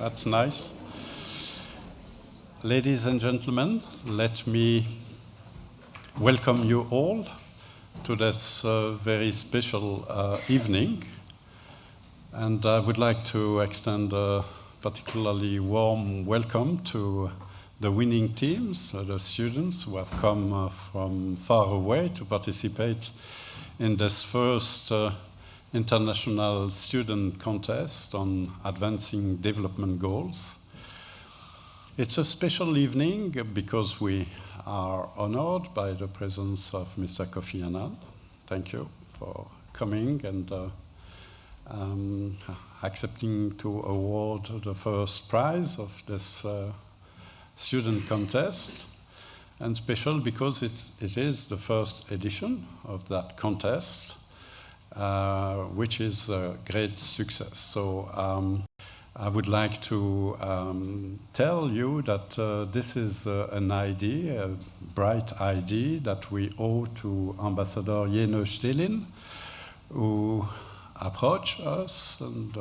That's nice. Ladies and gentlemen, let me welcome you all to this very special evening. And I would like to extend a particularly warm welcome to the winning teams, the students who have come from far away to participate in this first international student contest on advancing development goals. It's a special evening because we are honored by the presence of Mr. Kofi Annan. Thank you for coming and accepting to award the first prize of this student contest. And special because it is the first edition of that contest, which is a great success. So I would like to tell you that this is an idea, a bright idea that we owe to Ambassador Jeno Stelin, who approached us and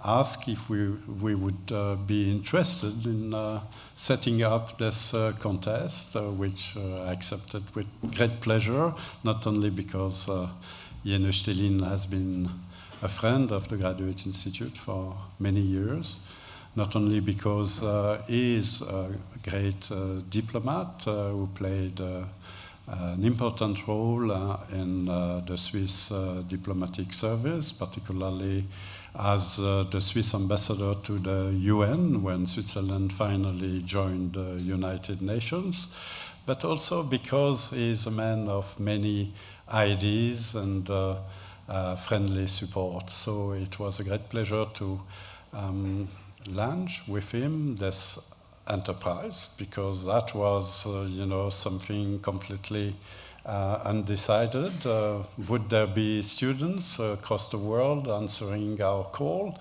asked if we would be interested in setting up this contest, which I accepted with great pleasure, not only because Jeno Stelin has been a friend of the Graduate Institute for many years, not only because he is a great diplomat who played an important role in the Swiss diplomatic service, particularly as the Swiss ambassador to the UN when Switzerland finally joined the United Nations, but also because he is a man of many ideas and friendly support. So it was a great pleasure to launch with him this enterprise, because that was, something completely undecided. Would there be students across the world answering our call?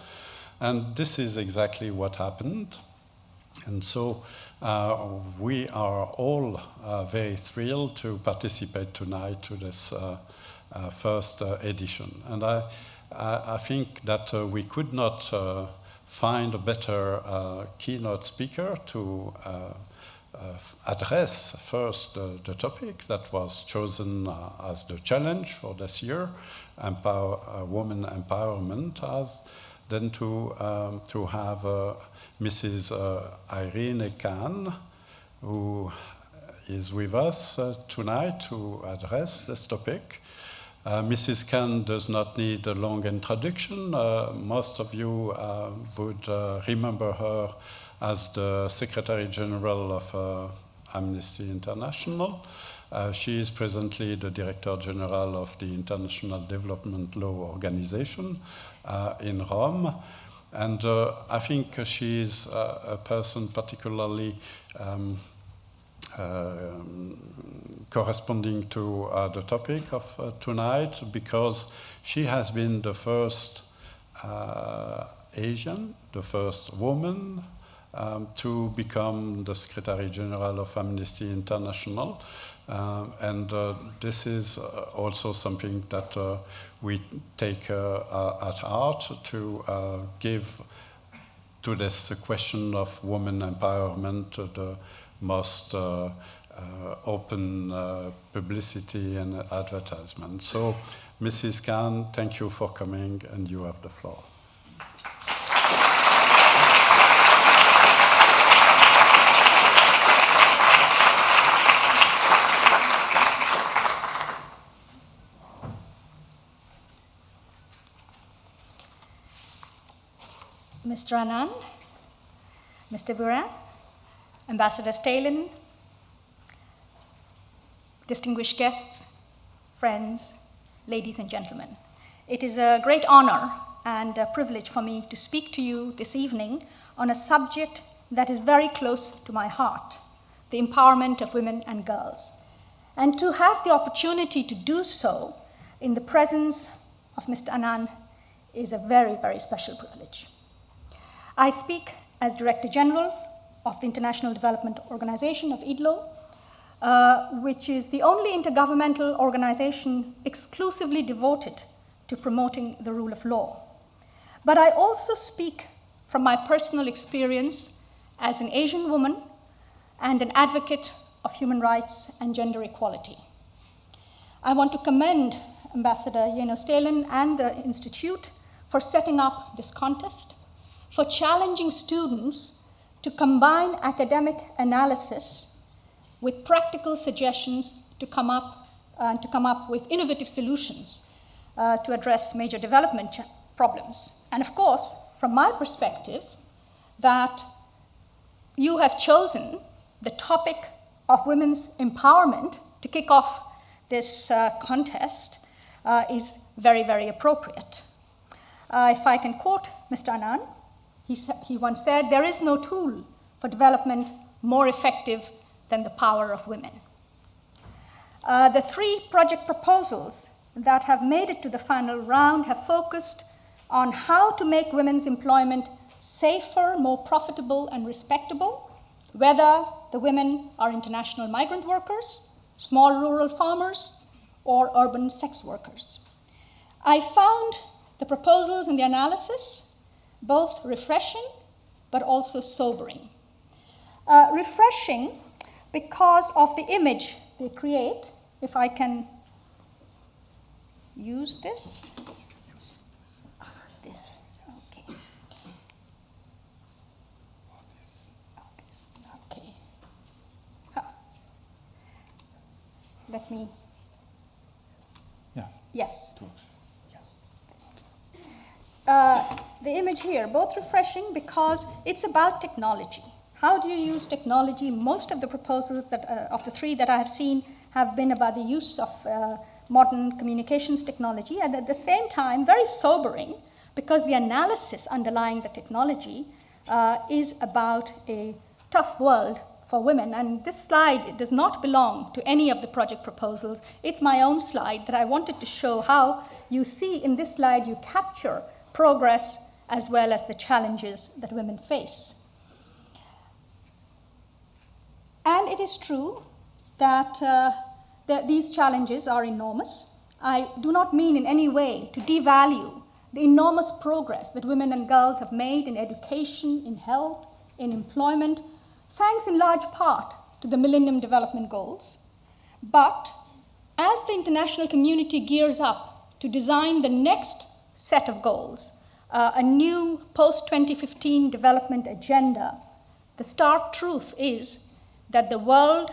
And this is exactly what happened. And so we are all very thrilled to participate tonight to this first edition. And I think that we could not find a better keynote speaker to address first the topic that was chosen as the challenge for this year, women empowerment, then to have Mrs. Irene Khan, who is with us tonight to address this topic. Mrs. Khan does not need a long introduction. Most of you would remember her as the Secretary General of Amnesty International. She is presently the Director General of the International Development Law Organization in Rome. And I think she is a person particularly corresponding to the topic of tonight, because she has been the first Asian, the first woman to become the Secretary General of Amnesty International. And this is also something that we take at heart, to give to this question of women empowerment the most open publicity and advertisement. So, Mrs. Khan, thank you for coming, and you have the floor. Mr. Annan, Mr. Burin, Ambassador Stelin, distinguished guests, friends, ladies and gentlemen. It is a great honor and a privilege for me to speak to you this evening on a subject that is very close to my heart, the empowerment of women and girls. And to have the opportunity to do so in the presence of Mr. Annan is a very, very special privilege. I speak as Director General of the International Development Organization of IDLO, which is the only intergovernmental organization exclusively devoted to promoting the rule of law. But I also speak from my personal experience as an Asian woman and an advocate of human rights and gender equality. I want to commend Ambassador Yeno Stalin and the Institute for setting up this contest, for challenging students to combine academic analysis with practical suggestions to come up with innovative solutions to address major development problems. And of course, from my perspective, that you have chosen the topic of women's empowerment to kick off this contest is very, very appropriate. If I can quote Mr. Anand, he once said, "There is no tool for development more effective than the power of women." The 3 project proposals that have made it to the final round have focused on how to make women's employment safer, more profitable, and respectable, whether the women are international migrant workers, small rural farmers, or urban sex workers. I found the proposals and the analysis both refreshing but also sobering. Refreshing because of the image they create. If I can use this. This, okay. This, okay. Let me. Yeah. Yes. Talks. The image here, both refreshing because it's about technology. How do you use technology? Most of the proposals that, of the 3 that I have seen have been about the use of modern communications technology, and at the same time, very sobering because the analysis underlying the technology is about a tough world for women. And this slide does not belong to any of the project proposals. It's my own slide that I wanted to show how you see in this slide you capture progress as well as the challenges that women face. And it is true that these challenges are enormous. I do not mean in any way to devalue the enormous progress that women and girls have made in education, in health, in employment, thanks in large part to the Millennium Development Goals. But as the international community gears up to design the next set of goals, a new post-2015 development agenda, the stark truth is that the world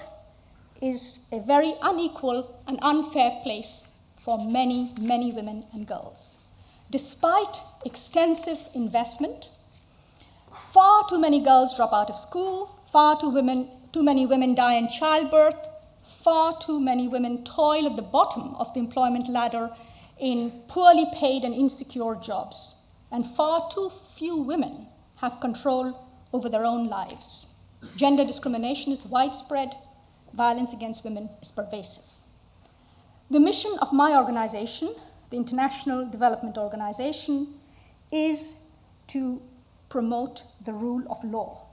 is a very unequal and unfair place for many, many women and girls. Despite extensive investment, far too many girls drop out of school, far too many women die in childbirth, far too many women toil at the bottom of the employment ladder in poorly paid and insecure jobs, and far too few women have control over their own lives. Gender discrimination is widespread, violence against women is pervasive. The mission of my organization, the International Development Organization, is to promote the rule of law.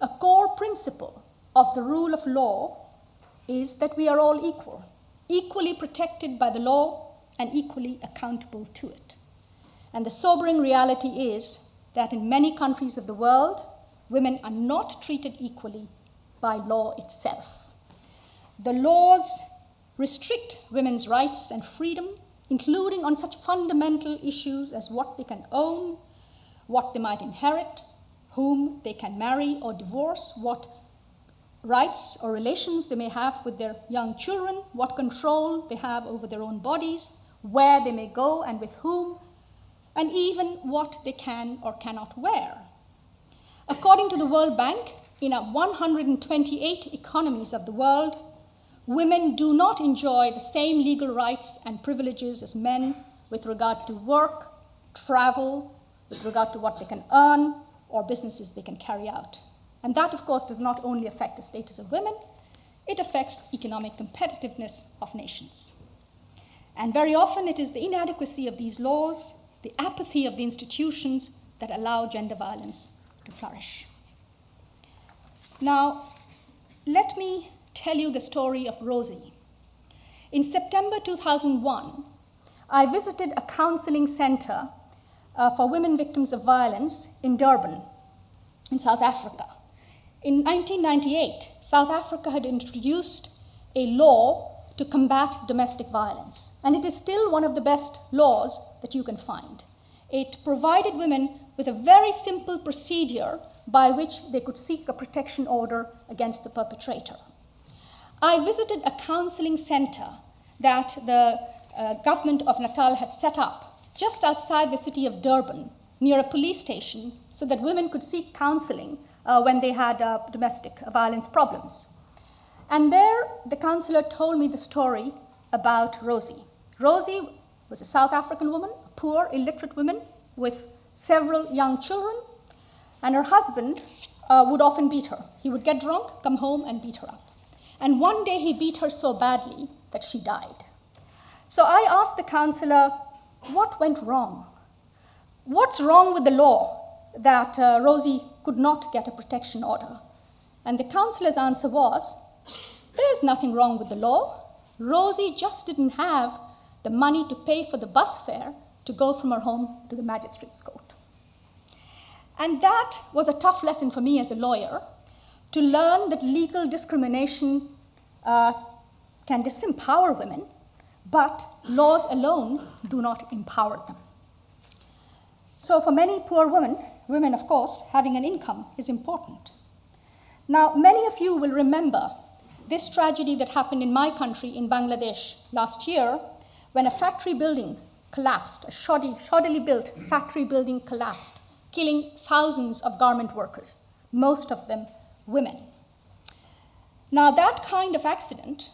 A core principle of the rule of law is that we are all equal, equally protected by the law and equally accountable to it. And the sobering reality is that in many countries of the world, women are not treated equally by law itself. The laws restrict women's rights and freedom, including on such fundamental issues as what they can own, what they might inherit, whom they can marry or divorce, what rights or relations they may have with their young children, what control they have over their own bodies, where they may go and with whom, and even what they can or cannot wear. According to the World Bank, in 128 economies of the world, women do not enjoy the same legal rights and privileges as men with regard to work, travel, with regard to what they can earn, or businesses they can carry out. And that, of course, does not only affect the status of women, it affects economic competitiveness of nations. And very often it is the inadequacy of these laws, the apathy of the institutions that allow gender violence to flourish. Now, let me tell you the story of Rosie. In September 2001, I visited a counseling center for women victims of violence in Durban, in South Africa. In 1998, South Africa had introduced a law to combat domestic violence, and it is still one of the best laws that you can find. It provided women with a very simple procedure by which they could seek a protection order against the perpetrator. I visited a counseling center that the government of Natal had set up just outside the city of Durban, near a police station, so that women could seek counseling when they had domestic violence problems. And there, the counselor told me the story about Rosie. Rosie was a South African woman, a poor, illiterate woman with several young children, and her husband would often beat her. He would get drunk, come home, and beat her up. And one day he beat her so badly that she died. So I asked the counselor, what went wrong? What's wrong with the law that Rosie could not get a protection order? And the counselor's answer was, there's nothing wrong with the law. Rosie just didn't have the money to pay for the bus fare to go from her home to the magistrate's court. And that was a tough lesson for me as a lawyer, to learn that legal discrimination can disempower women, but laws alone do not empower them. So for many poor women, of course, having an income is important. Now, many of you will remember this tragedy that happened in my country, in Bangladesh, last year, when a factory building collapsed, a shoddily built factory building collapsed, killing thousands of garment workers, most of them women. Now, that kind of accident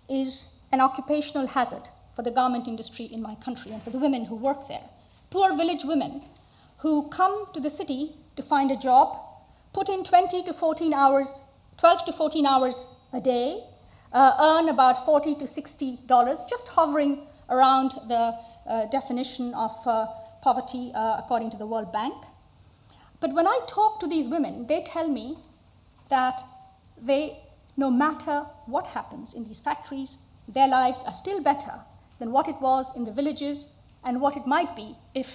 is an occupational hazard for the garment industry in my country and for the women who work there. Poor village women who come to the city to find a job, put in 12 to 14 hours a day, earn about $40 to $60, just hovering around the definition of poverty according to the World Bank. But when I talk to these women, they tell me that no matter what happens in these factories, their lives are still better than what it was in the villages and what it might be if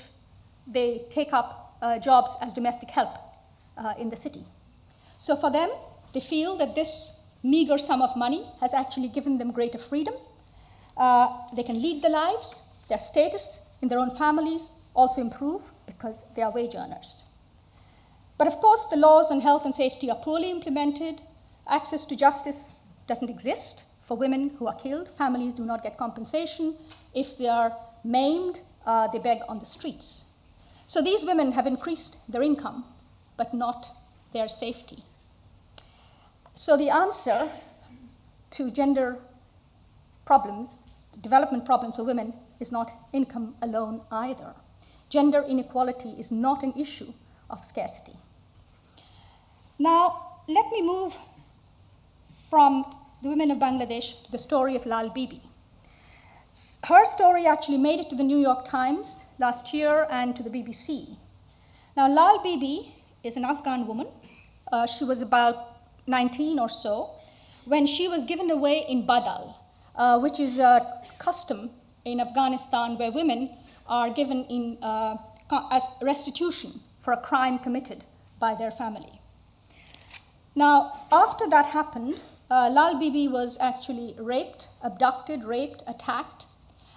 they take up jobs as domestic help in the city. So for them, they feel that this meager sum of money has actually given them greater freedom. They can lead their lives, their status in their own families also improve because they are wage earners. But of course, the laws on health and safety are poorly implemented. Access to justice doesn't exist for women who are killed. Families do not get compensation. If they are maimed, they beg on the streets. So these women have increased their income, but not their safety. So the answer to gender problems, development problems for women, is not income alone either. Gender inequality is not an issue of scarcity. Now, let me move from the women of Bangladesh to the story of Lal Bibi. Her story actually made it to the New York Times last year and to the BBC. Now, Lal Bibi is an Afghan woman. She was about 19 or so when she was given away in Badal, which is a custom in Afghanistan where women are given as restitution for a crime committed by their family. Now, after that happened, Lal Bibi was actually abducted, raped, attacked,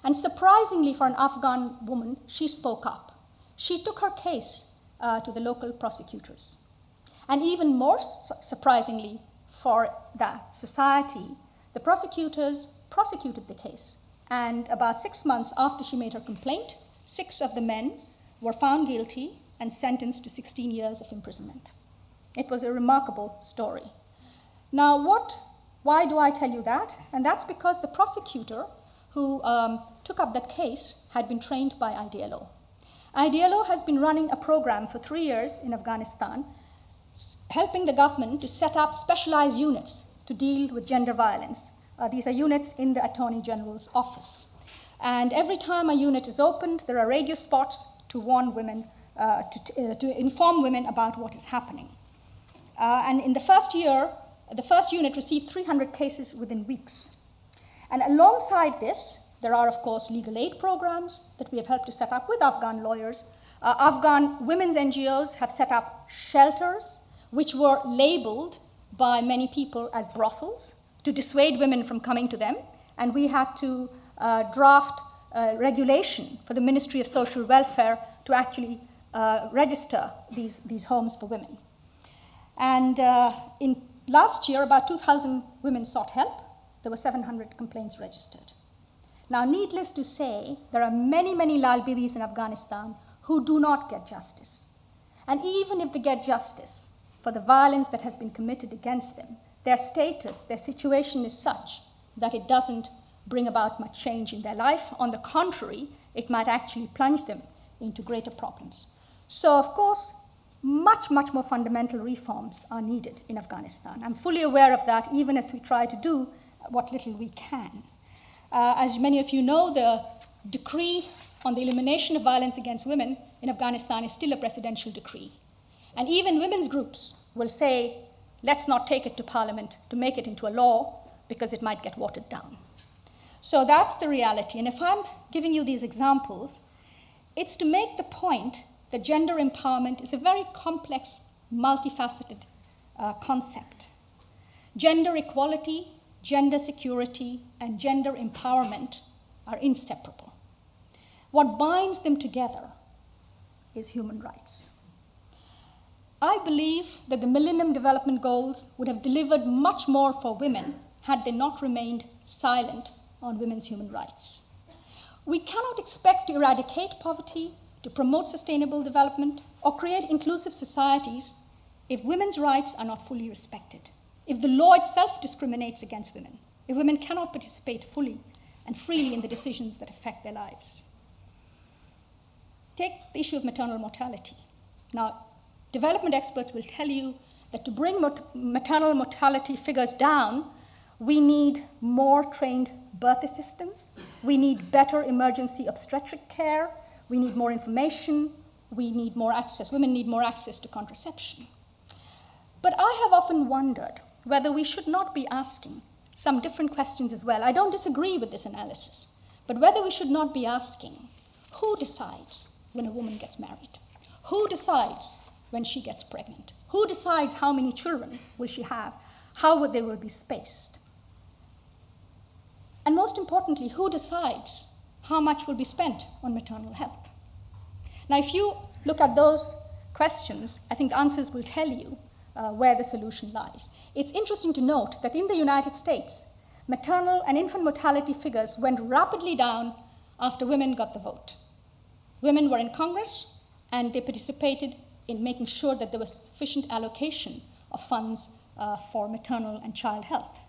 and surprisingly for an Afghan woman, she spoke up. She took her case to the local prosecutors. And even more surprisingly for that society, the prosecutors prosecuted the case. And about 6 months after she made her complaint, 6 of the men were found guilty and sentenced to 16 years of imprisonment. It was a remarkable story. Now, why do I tell you that? And that's because the prosecutor who took up that case had been trained by IDLO. IDLO has been running a program for 3 years in Afghanistan, helping the government to set up specialized units to deal with gender violence. These are units in the Attorney General's office. And every time a unit is opened, there are radio spots to warn women, to inform women about what is happening. And in the first year, the first unit received 300 cases within weeks. And alongside this, there are, of course, legal aid programs that we have helped to set up with Afghan lawyers Afghan women's NGOs have set up shelters which were labeled by many people as brothels to dissuade women from coming to them. And we had to draft regulation for the Ministry of Social Welfare to actually register these homes for women. And in last year, about 2,000 women sought help. There were 700 complaints registered. Now, needless to say, there are many, many Lal Bibis in Afghanistan who do not get justice. And even if they get justice for the violence that has been committed against them, their status, their situation is such that it doesn't bring about much change in their life. On the contrary, it might actually plunge them into greater problems. So, of course, much, much more fundamental reforms are needed in Afghanistan. I'm fully aware of that, even as we try to do what little we can. As many of you know, the decree on the elimination of violence against women in Afghanistan is still a presidential decree. And even women's groups will say, let's not take it to parliament to make it into a law because it might get watered down. So that's the reality. And if I'm giving you these examples, it's to make the point that gender empowerment is a very complex, multifaceted concept. Gender equality, gender security, and gender empowerment are inseparable. What binds them together is human rights. I believe that the Millennium Development Goals would have delivered much more for women had they not remained silent on women's human rights. We cannot expect to eradicate poverty, to promote sustainable development, or create inclusive societies if women's rights are not fully respected, if the law itself discriminates against women, if women cannot participate fully and freely in the decisions that affect their lives. Take the issue of maternal mortality. Now, development experts will tell you that to bring maternal mortality figures down, we need more trained birth assistants, we need better emergency obstetric care, we need more information, we need more access, women need more access to contraception. But I have often wondered whether we should not be asking some different questions as well. I don't disagree with this analysis, but whether we should not be asking, who decides when a woman gets married? Who decides when she gets pregnant? Who decides how many children will she have? How they will be spaced? And most importantly, who decides how much will be spent on maternal health? Now, if you look at those questions, I think answers will tell you where the solution lies. It's interesting to note that in the United States, maternal and infant mortality figures went rapidly down after women got the vote. Women were in Congress, and they participated in making sure that there was sufficient allocation of funds for maternal and child health.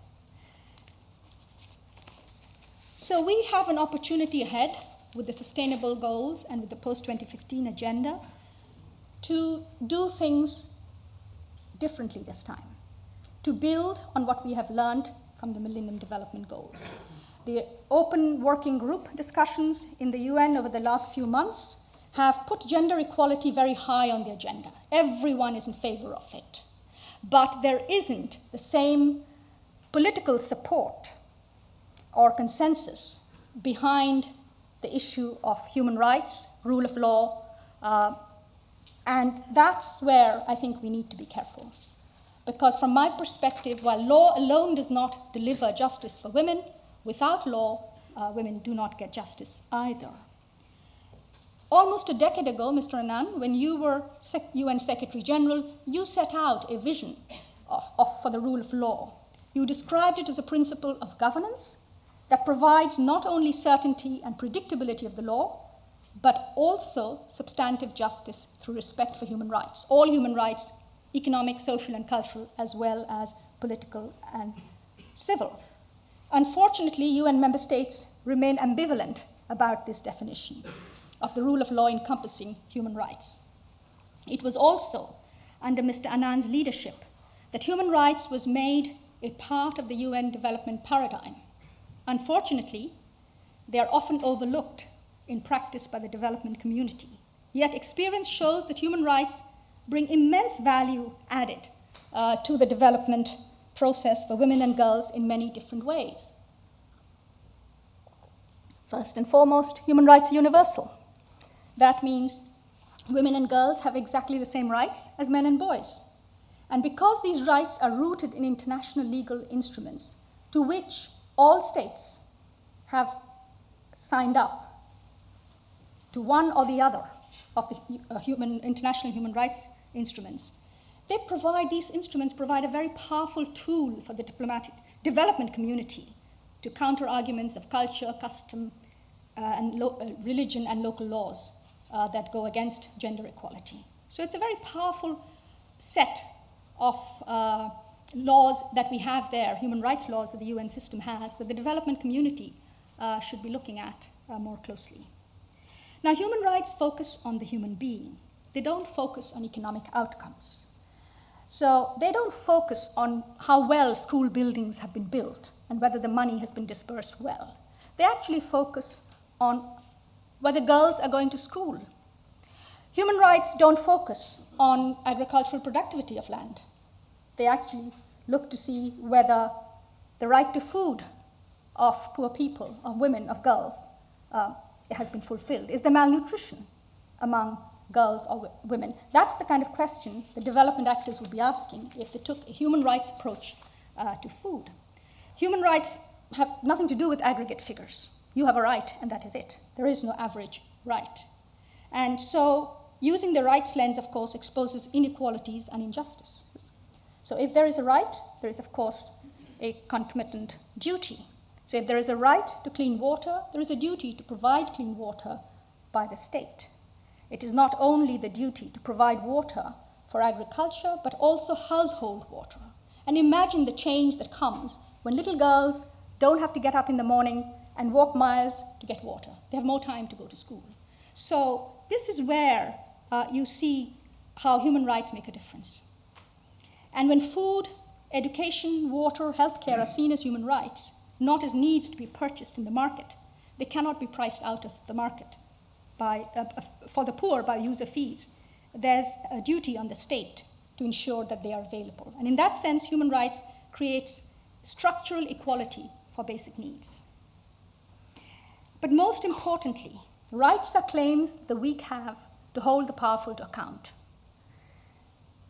So we have an opportunity ahead with the sustainable goals and with the post-2015 agenda to do things differently this time, to build on what we have learned from the Millennium Development Goals. The open working group discussions in the UN over the last few months have put gender equality very high on the agenda. Everyone is in favor of it. But there isn't the same political support or consensus behind the issue of human rights, rule of law, and that's where I think we need to be careful. Because from my perspective, while law alone does not deliver justice for women, without law, women do not get justice either. Almost a decade ago, Mr. Annan, when you were UN Secretary General, you set out a vision for the rule of law. You described it as a principle of governance that provides not only certainty and predictability of the law, but also substantive justice through respect for human rights, all human rights, economic, social, and cultural, as well as political and civil. Unfortunately, UN member states remain ambivalent about this definition of the rule of law encompassing human rights. It was also under Mr. Annan's leadership that human rights was made a part of the UN development paradigm. Unfortunately, they are often overlooked in practice by the development community. Yet experience shows that human rights bring immense value added to the development process for women and girls in many different ways. First and foremost, human rights are universal. That means Women and girls have exactly the same rights as men and boys. And because these rights are rooted in international legal instruments to which all states have signed up to one or the other of the international human rights instruments, these instruments provide a very powerful tool for the diplomatic development community to counter arguments of culture, custom, and religion and local laws that go against gender equality. So it's a very powerful set of laws that we have there, human rights laws that the UN system has, that the development community should be looking at more closely. Now, human rights focus on the human being. They don't focus on economic outcomes. So they don't focus on how well school buildings have been built and whether the money has been dispersed well. They actually focus on whether girls are going to school. Human rights don't focus on agricultural productivity of land. They actually look to see whether the right to food of poor people, of women, of girls, has been fulfilled. Is there malnutrition among girls or women? That's the kind of question the development actors would be asking if they took a human rights approach to food. Human rights have nothing to do with aggregate figures. You have a right, and that is it. There is no average right. And so using the rights lens, of course, exposes inequalities and injustices. So if there is a right, there is, of course, a concomitant duty. So if there is a right to clean water, there is a duty to provide clean water by the state. It is not only the duty to provide water for agriculture, but also household water. And imagine the change that comes when little girls don't have to get up in the morning and walk miles to get water. They have more time to go to school. So this is where you see how human rights make a difference. And when food, education, water, healthcare are seen as human rights, not as needs to be purchased in the market, they cannot be priced out of the market for the poor by user fees. There's a duty on the state to ensure that they are available. And in that sense, human rights creates structural equality for basic needs. But most importantly, rights are claims the weak have to hold the powerful to account.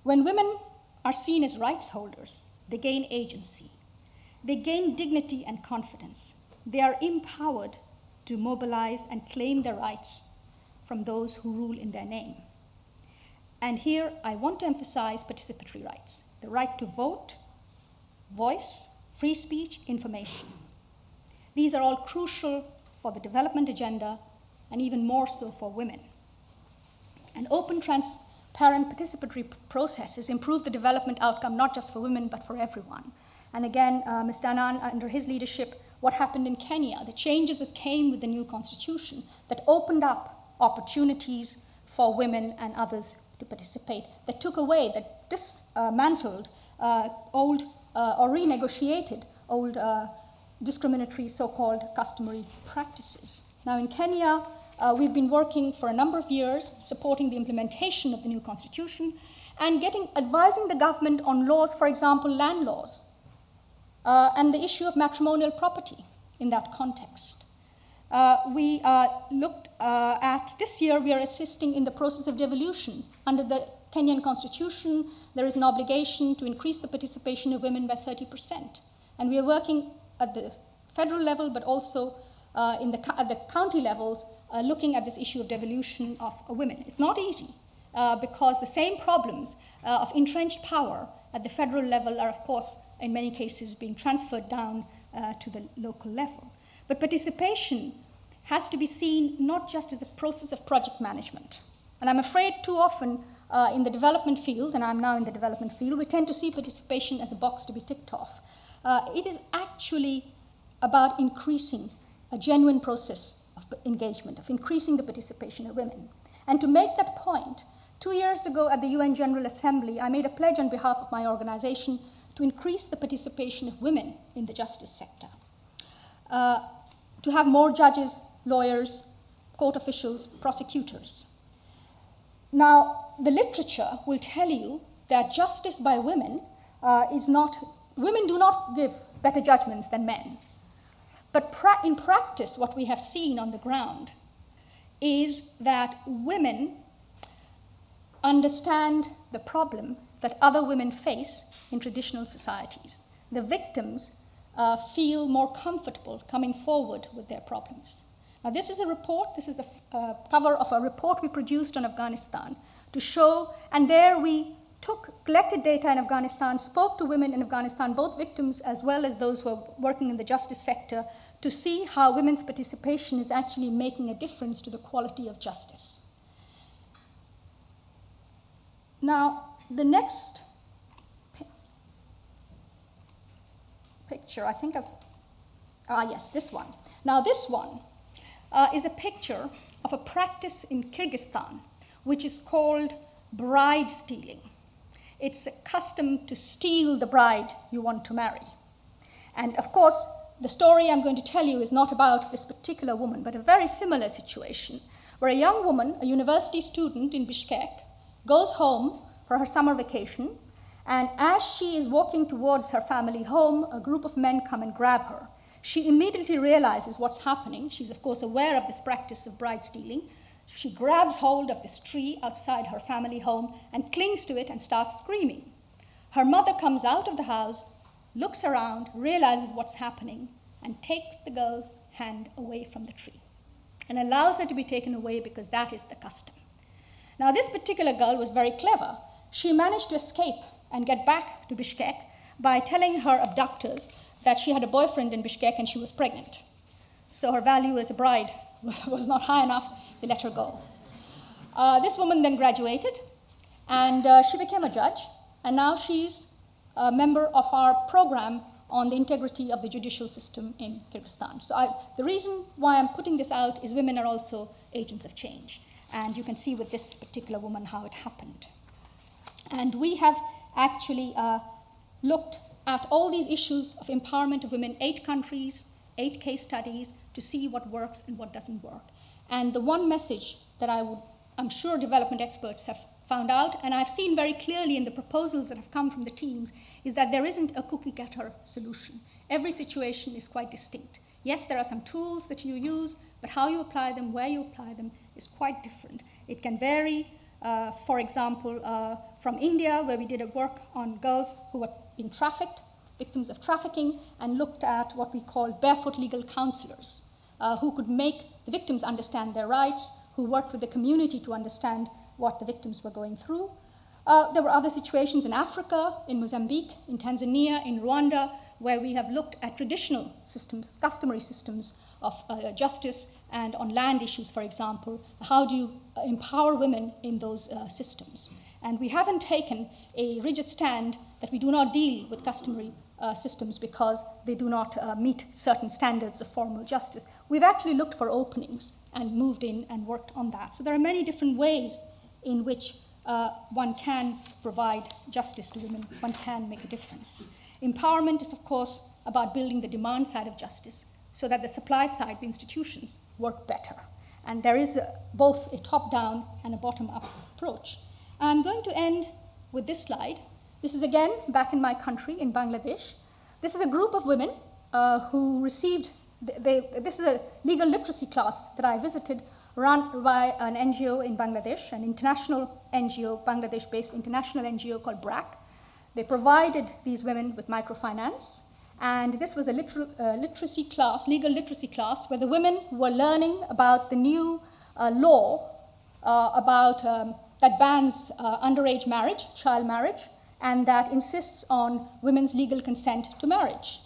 When women are seen as rights holders, they gain agency. They gain dignity and confidence. They are empowered to mobilize and claim their rights from those who rule in their name. And here I want to emphasize participatory rights, the right to vote, voice, free speech, information. These are all crucial for the development agenda and even more so for women. And open, transparent, participatory processes improve the development outcome not just for women but for everyone. And again, Mr. Annan, under his leadership, what happened in Kenya, the changes that came with the new constitution that opened up opportunities for women and others to participate, that took away, that dismantled old or renegotiated old discriminatory so-called customary practices. Now in Kenya, we've been working for a number of years supporting the implementation of the new constitution and advising the government on laws, for example, land laws, and the issue of matrimonial property in that context. We looked at, this year we are assisting in the process of devolution. Under the Kenyan constitution, there is an obligation to increase the participation of women by 30%. And we are working at the federal level, but also at the county levels, looking at this issue of devolution of women. It's not easy because the same problems of entrenched power at the federal level are, of course, in many cases being transferred down to the local level. But participation has to be seen not just as a process of project management. And I'm afraid too often in the development field, and I'm now in the development field, we tend to see participation as a box to be ticked off. It is actually about increasing a genuine process of engagement, of increasing the participation of women. And to make that point, 2 years ago at the UN General Assembly, I made a pledge on behalf of my organization to increase the participation of women in the justice sector, to have more judges, lawyers, court officials, prosecutors. Now, the literature will tell you that justice by women women do not give better judgments than men. But in practice, what we have seen on the ground is that women understand the problem that other women face in traditional societies. The victims feel more comfortable coming forward with their problems. Now, this is a report, this is the cover of a report we produced on Afghanistan to show, and there we collected data in Afghanistan, spoke to women in Afghanistan, both victims as well as those who are working in the justice sector, to see how women's participation is actually making a difference to the quality of justice. Now, the next picture, I think yes, this one. Now, this one is a picture of a practice in Kyrgyzstan, which is called bride stealing. It's a custom to steal the bride you want to marry. And of course, the story I'm going to tell you is not about this particular woman, but a very similar situation, where a young woman, a university student in Bishkek, goes home for her summer vacation, and as she is walking towards her family home, a group of men come and grab her. She immediately realizes what's happening. She's, of course, aware of this practice of bride stealing. She grabs hold of this tree outside her family home and clings to it and starts screaming. Her mother comes out of the house, looks around, realizes what's happening, and takes the girl's hand away from the tree and allows her to be taken away because that is the custom. Now, this particular girl was very clever. She managed to escape and get back to Bishkek by telling her abductors that she had a boyfriend in Bishkek and she was pregnant. So her value as a bride was not high enough. They let her go. This woman then graduated, and she became a judge, and now she's a member of our program on the integrity of the judicial system in Kyrgyzstan. So the reason why I'm putting this out is women are also agents of change, and you can see with this particular woman how it happened. And we have actually looked at all these issues of empowerment of women, 8 countries, 8 case studies, to see what works and what doesn't work. And the one message that I'm sure development experts have found out, and I've seen very clearly in the proposals that have come from the teams, is that there isn't a cookie-cutter solution. Every situation is quite distinct. Yes, there are some tools that you use, but how you apply them, where you apply them, is quite different. It can vary, for example, from India, where we did a work on girls who were being trafficked, victims of trafficking, and looked at what we call barefoot legal counselors, who could make the victims understand their rights, who worked with the community to understand what the victims were going through. There were other situations in Africa, in Mozambique, in Tanzania, in Rwanda, where we have looked at traditional systems, customary systems of justice, and on land issues, for example, how do you empower women in those systems? And we haven't taken a rigid stand that we do not deal with customary systems because they do not meet certain standards of formal justice. We've actually looked for openings and moved in and worked on that. So there are many different ways in which one can provide justice to women, one can make a difference. Empowerment is, of course, about building the demand side of justice so that the supply side, the institutions, work better. And there is both a top-down and a bottom-up approach. I'm going to end with this slide. This is again back in my country, in Bangladesh. This is a group of women who received, this is a legal literacy class that I visited, run by an NGO in Bangladesh, an international NGO, Bangladesh-based international NGO called BRAC. They provided these women with microfinance, and this was a literacy class, legal literacy class, where the women were learning about the new law that bans underage marriage, child marriage, and that insists on women's legal consent to marriage.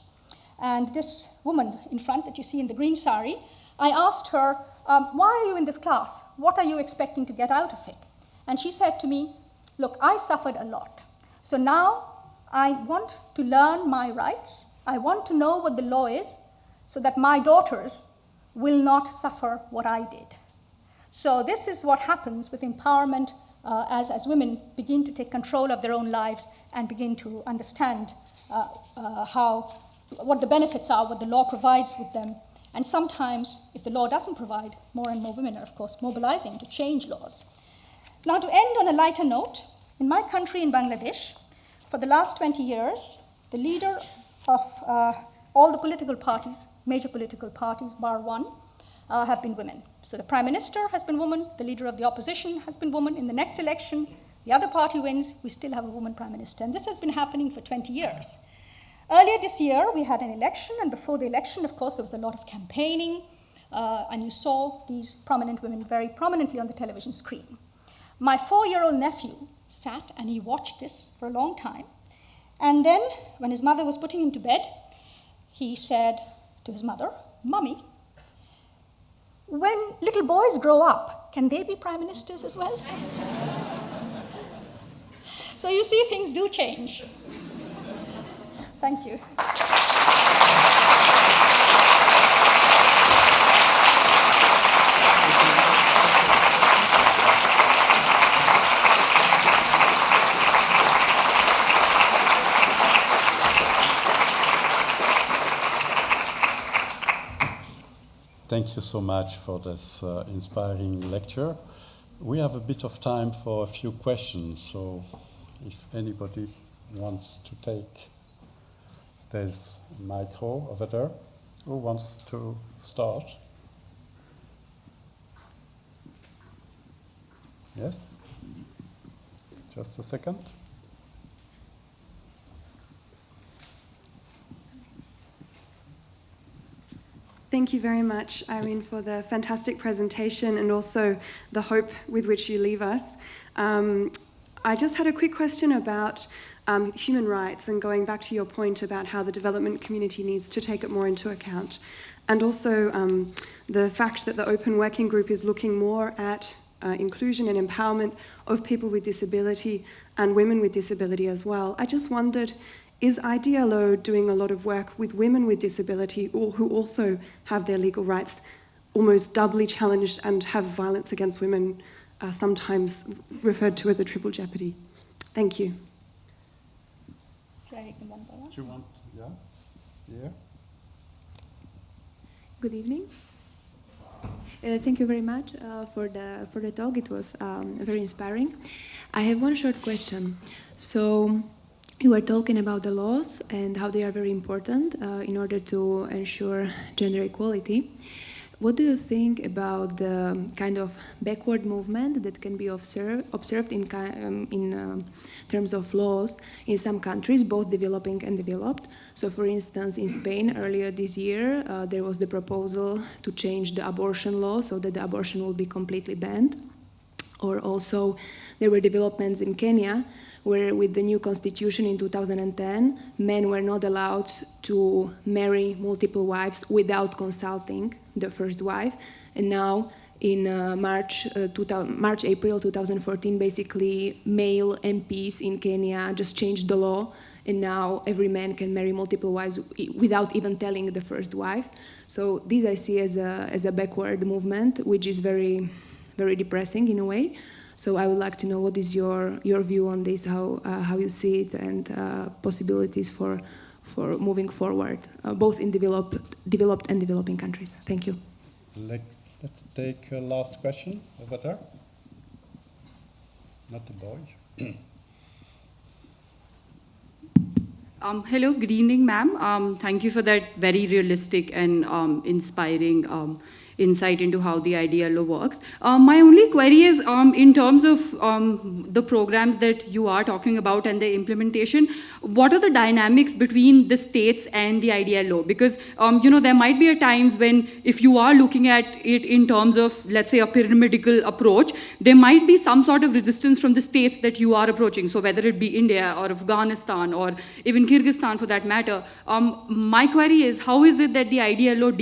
And this woman in front that you see in the green sari, I asked her, why are you in this class? What are you expecting to get out of it? And she said to me, look, I suffered a lot. So now I want to learn my rights. I want to know what the law is so that my daughters will not suffer what I did. So this is what happens with empowerment as women begin to take control of their own lives and begin to understand what the benefits are, what the law provides with them. And sometimes, if the law doesn't provide, more and more women are, of course, mobilizing to change laws. Now, to end on a lighter note, in my country, in Bangladesh, for the last 20 years, the leader of all the political parties, major political parties, bar one, have been women. So the prime minister has been woman, the leader of the opposition has been woman. In the next election, The other party wins, we still have a woman prime minister. And this has been happening for 20 years. Earlier this year, we had an election, and before the election, of course, there was a lot of campaigning, and you saw these prominent women very prominently on the television screen. My 4-year-old nephew sat and he watched this for a long time. And then, when his mother was putting him to bed, he said to his mother, "Mummy, when little boys grow up, can they be prime ministers as well?" So you see, things do change. Thank you. Thank you so much for this inspiring lecture. We have a bit of time for a few questions, so if anybody wants to take, there's a micro over there. Who wants to start? Yes? Just a second. Thank you very much, Irene, for the fantastic presentation and also the hope with which you leave us. I just had a quick question about human rights and going back to your point about how the development community needs to take it more into account. And also the fact that the Open Working Group is looking more at inclusion and empowerment of people with disability and women with disability as well. I just wondered, is IDLO doing a lot of work with women with disability or who also have their legal rights almost doubly challenged and have violence against women sometimes referred to as a triple jeopardy? Thank you. Should I take them one by one? Do you want, yeah? Good evening. Thank you very much for the talk. It was very inspiring. I have one short question. So you were talking about the laws and how they are very important in order to ensure gender equality. What do you think about the kind of backward movement that can be observed in terms of laws in some countries, both developing and developed? So, for instance, in Spain earlier this year, there was the proposal to change the abortion law so that the abortion will be completely banned. Or also, there were developments in Kenya where with the new constitution in 2010, men were not allowed to marry multiple wives without consulting the first wife. And now in April 2014, basically male MPs in Kenya just changed the law, and now every man can marry multiple wives without even telling the first wife. So this I see as a backward movement, which is very, very depressing in a way. So I would like to know what is your view on this, how you see it, and possibilities for moving forward, both in developed and developing countries. Thank you. Let's take a last question over there. Not the boy. Hello, good evening, ma'am. Thank you for that very realistic and inspiring insight into how the IDLO works. My only query is in terms of the programs that you are talking about and the implementation, what are the dynamics between the states and the IDLO? Because there might be times when if you are looking at it in terms of, let's say, a pyramidal approach, there might be some sort of resistance from the states that you are approaching. So whether it be India or Afghanistan or even Kyrgyzstan for that matter, my query is how is it that the IDLO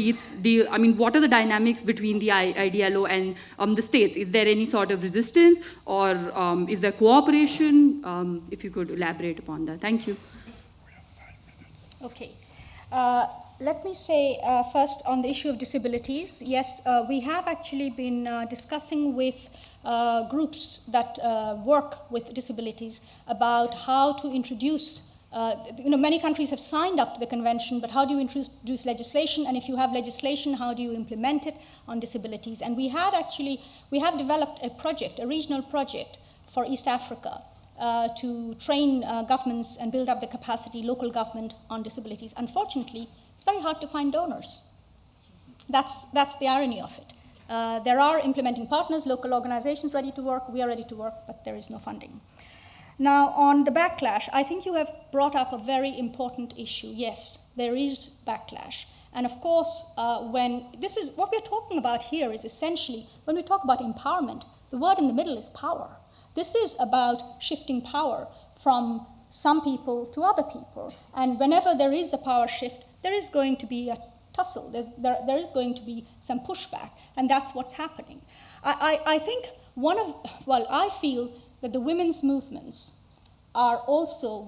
what are the dynamics between the IDLO and the states? Is there any sort of resistance or is there cooperation? If you could elaborate upon that. Thank you. We have 5 minutes. Okay. Let me say first on the issue of disabilities. Yes, we have actually been discussing with groups that work with disabilities about how to introduce many countries have signed up to the convention, but how do you introduce legislation? And if you have legislation, how do you implement it on disabilities? And we have developed a project, a regional project for East Africa to train governments and build up the capacity, local government on disabilities. Unfortunately, it's very hard to find donors. That's the irony of it. There are implementing partners, local organizations ready to work, we are ready to work, but there is no funding. Now, on the backlash, I think you have brought up a very important issue. Yes, there is backlash. And of course, what we're talking about here is essentially, when we talk about empowerment, the word in the middle is power. This is about shifting power from some people to other people. And whenever there is a power shift, there is going to be a tussle. There is going to be some pushback, and that's what's happening. I think I feel that the women's movements are also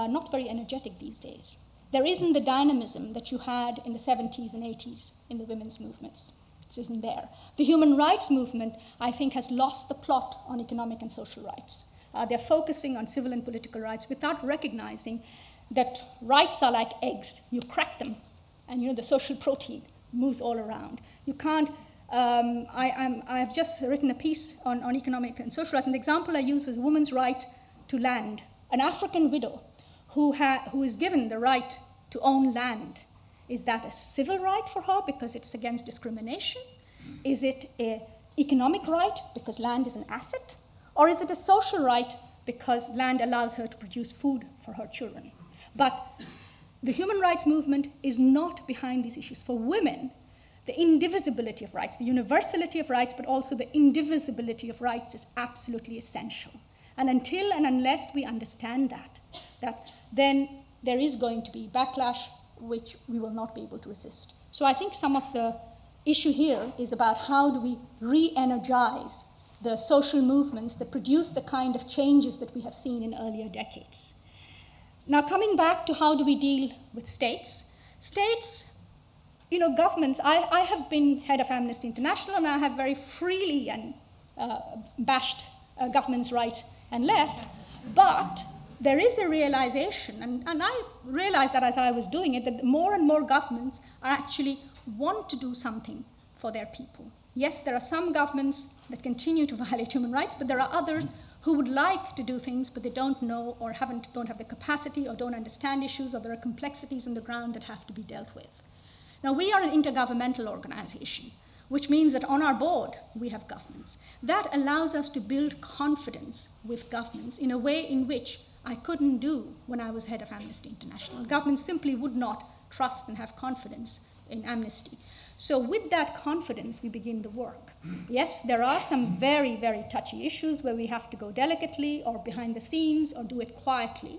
not very energetic these days. There isn't the dynamism that you had in the 70s and 80s in the women's movements. It isn't there. The human rights movement, I think, has lost the plot on economic and social rights. They're focusing on civil and political rights without recognizing that rights are like eggs. You crack them, and the social protein moves all around. You can't. I've just written a piece on economic and social rights, and the example I used was a woman's right to land. An African widow who is given the right to own land. Is that a civil right for her because it's against discrimination? Is it an economic right because land is an asset? Or is it a social right because land allows her to produce food for her children? But the human rights movement is not behind these issues. For women, the indivisibility of rights, the universality of rights, but also the indivisibility of rights is absolutely essential. And until and unless we understand that then there is going to be backlash which we will not be able to resist. So I think some of the issue here is about how do we re-energize the social movements that produce the kind of changes that we have seen in earlier decades. Now, coming back to how do we deal with states, governments, I have been head of Amnesty International, and I have very freely and bashed governments right and left, but there is a realization, and I realized that as I was doing it, that more and more governments actually want to do something for their people. Yes, there are some governments that continue to violate human rights, but there are others who would like to do things, but they don't know or don't have the capacity or don't understand issues, or there are complexities on the ground that have to be dealt with. Now, we are an intergovernmental organization, which means that on our board, we have governments. That allows us to build confidence with governments in a way in which I couldn't do when I was head of Amnesty International. Governments simply would not trust and have confidence in Amnesty. So with that confidence, we begin the work. Yes, there are some very, very touchy issues where we have to go delicately or behind the scenes or do it quietly.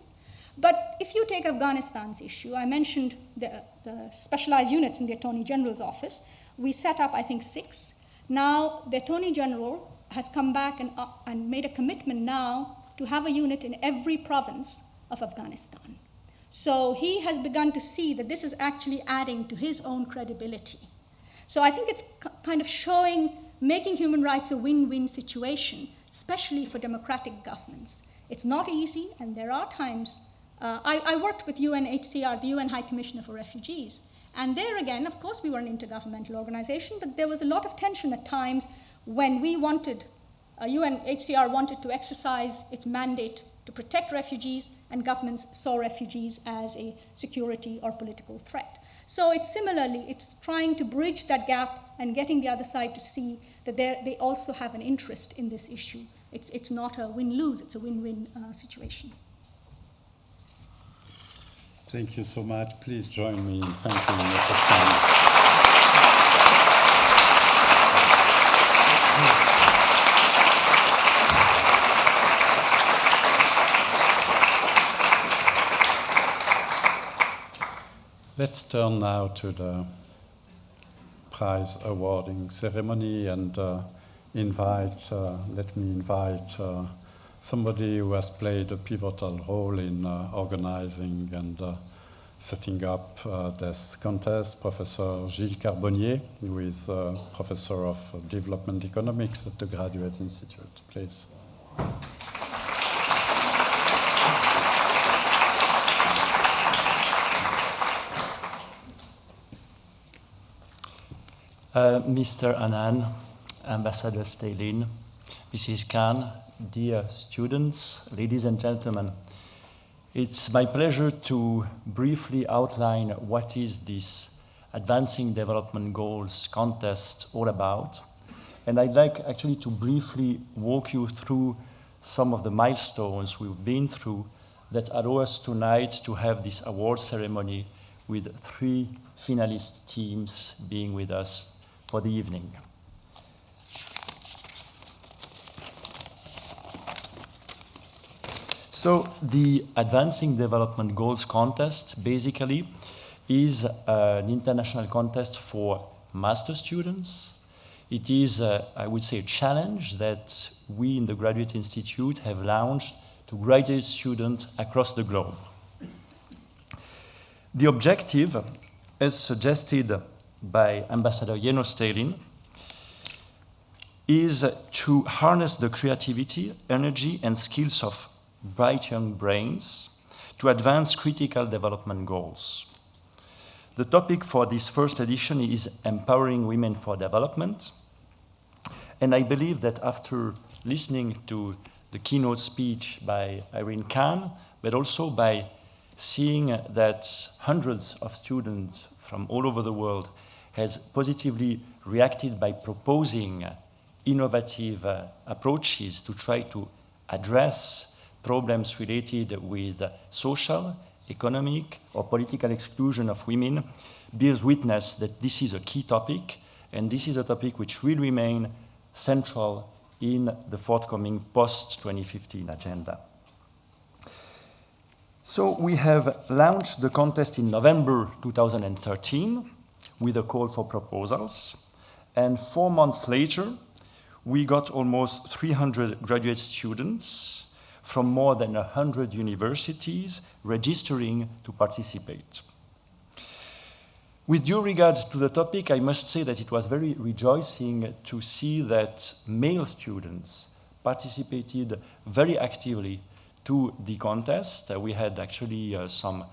But if you take Afghanistan's issue, I mentioned the specialized units in the Attorney General's office. We set up, I think, 6. Now, the Attorney General has come back and made a commitment now to have a unit in every province of Afghanistan. So he has begun to see that this is actually adding to his own credibility. So I think it's kind of making human rights a win-win situation, especially for democratic governments. It's not easy, and there are times. I worked with UNHCR, the UN High Commissioner for Refugees, and there again, of course, we were an intergovernmental organization, but there was a lot of tension at times when UNHCR wanted to exercise its mandate to protect refugees, and governments saw refugees as a security or political threat. So it's trying to bridge that gap and getting the other side to see that they also have an interest in this issue. It's not a win-lose, it's a win-win situation. Thank you so much. Please join me in thanking Mr. Khan. Let's turn now to the prize awarding ceremony and let me invite somebody who has played a pivotal role in organizing and setting up this contest, Professor Gilles Carbonnier, who is Professor of Development Economics at the Graduate Institute. Please. Mr. Annan, Ambassador Stalin, Mrs. Khan, dear students, ladies and gentlemen, it's my pleasure to briefly outline what is this Advancing Development Goals contest all about, And I'd like actually to briefly walk you through some of the milestones we've been through that allow us tonight to have this award ceremony with 3 finalist teams being with us for the evening. So the Advancing Development Goals contest basically is an international contest for master students. It is, I would say, a challenge that we in the Graduate Institute have launched to graduate students across the globe. The objective, as suggested by Ambassador Jeno Stalin, is to harness the creativity, energy, and skills of bright young brains to advance critical development goals. The topic for this first edition is Empowering Women for Development. And I believe that after listening to the keynote speech by Irene Khan, but also by seeing that hundreds of students from all over the world has positively reacted by proposing innovative approaches to try to address problems related with social, economic, or political exclusion of women, bears witness that this is a key topic, and this is a topic which will remain central in the forthcoming post-2015 agenda. So we have launched the contest in November 2013 with a call for proposals, and 4 months later, we got almost 300 graduate students from more than 100 universities registering to participate. With due regard to the topic, I must say that it was very rejoicing to see that male students participated very actively to the contest. We had actually some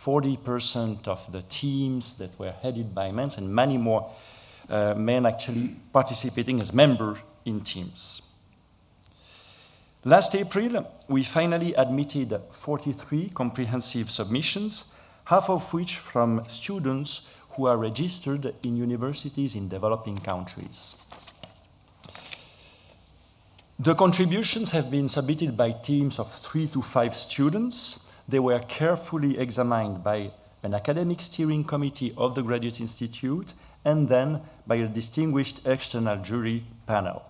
40% of the teams that were headed by men, and many more men actually participating as members in teams. Last April, we finally admitted 43 comprehensive submissions, half of which from students who are registered in universities in developing countries. The contributions have been submitted by teams of 3 to 5 students. They were carefully examined by an academic steering committee of the Graduate Institute and then by a distinguished external jury panel.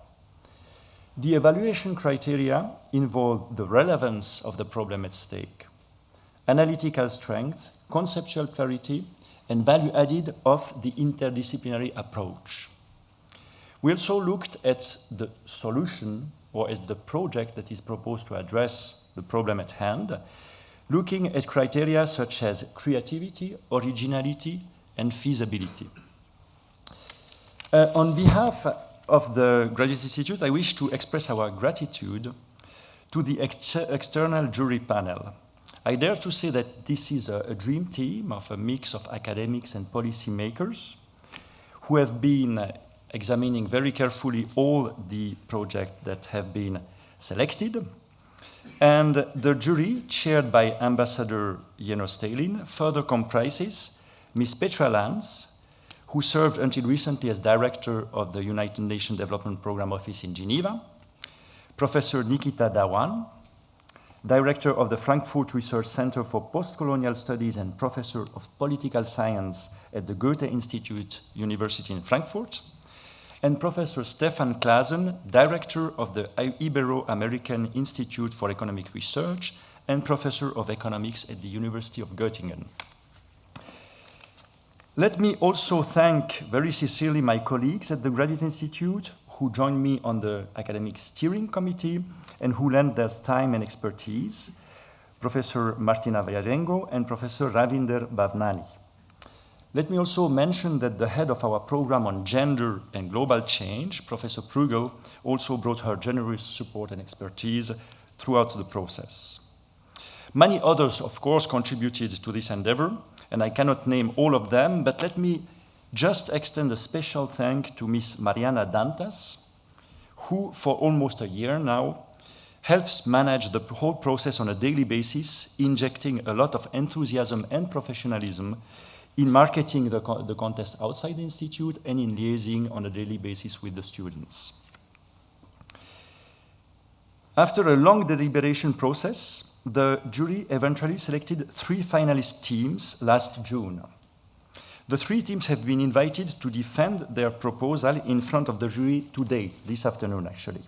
The evaluation criteria involved the relevance of the problem at stake, analytical strength, conceptual clarity, and value added of the interdisciplinary approach. We also looked at the solution, or at the project that is proposed to address the problem at hand, looking at criteria such as creativity, originality, and feasibility. On behalf of the Graduate Institute, I wish to express our gratitude to the external jury panel. I dare to say that this is a dream team of a mix of academics and policymakers who have been examining very carefully all the projects that have been selected. And the jury, chaired by Ambassador Jeno Stalin, further comprises Ms. Petra Lanz, who served until recently as director of the United Nations Development Programme Office in Geneva, Professor Nikita Dawan, director of the Frankfurt Research Center for Postcolonial Studies and professor of political science at the Goethe Institute University in Frankfurt, and Professor Stefan Claassen, director of the Ibero-American Institute for Economic Research and professor of economics at the University of Göttingen. Let me also thank very sincerely my colleagues at the Graduate Institute who joined me on the academic steering committee and who lent their time and expertise, Professor Martina Vajarengo and Professor Ravinder Bhavnani. Let me also mention that the head of our program on gender and global change, Professor Prugel, also brought her generous support and expertise throughout the process. Many others, of course, contributed to this endeavor, and I cannot name all of them, but let me just extend a special thank to Ms. Mariana Dantas, who for almost a year now helps manage the whole process on a daily basis, injecting a lot of enthusiasm and professionalism in marketing the contest outside the institute, and in liaising on a daily basis with the students. After a long deliberation process, the jury eventually selected 3 finalist teams last June. The 3 teams have been invited to defend their proposal in front of the jury today, this afternoon actually.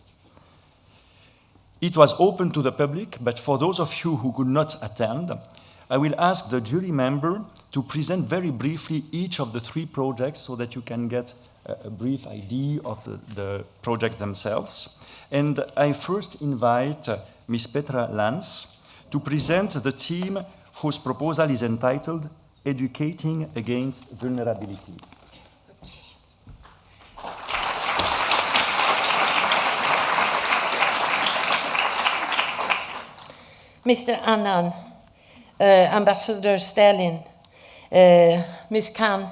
It was open to the public, but for those of you who could not attend, I will ask the jury member to present very briefly each of the 3 projects so that you can get a brief idea of the projects themselves. And I first invite Ms. Petra Lans to present the team whose proposal is entitled Educating Against Vulnerabilities. Mr. Annan, Ambassador Stalin, Ms. Khan,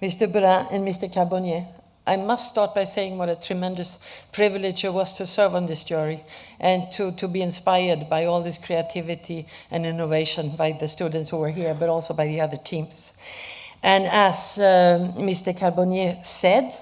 Mr. Burin, and Mr. Carbonnier, I must start by saying what a tremendous privilege it was to serve on this jury and to be inspired by all this creativity and innovation by the students who were here, but also by the other teams. And as Mr. Carbonnier said,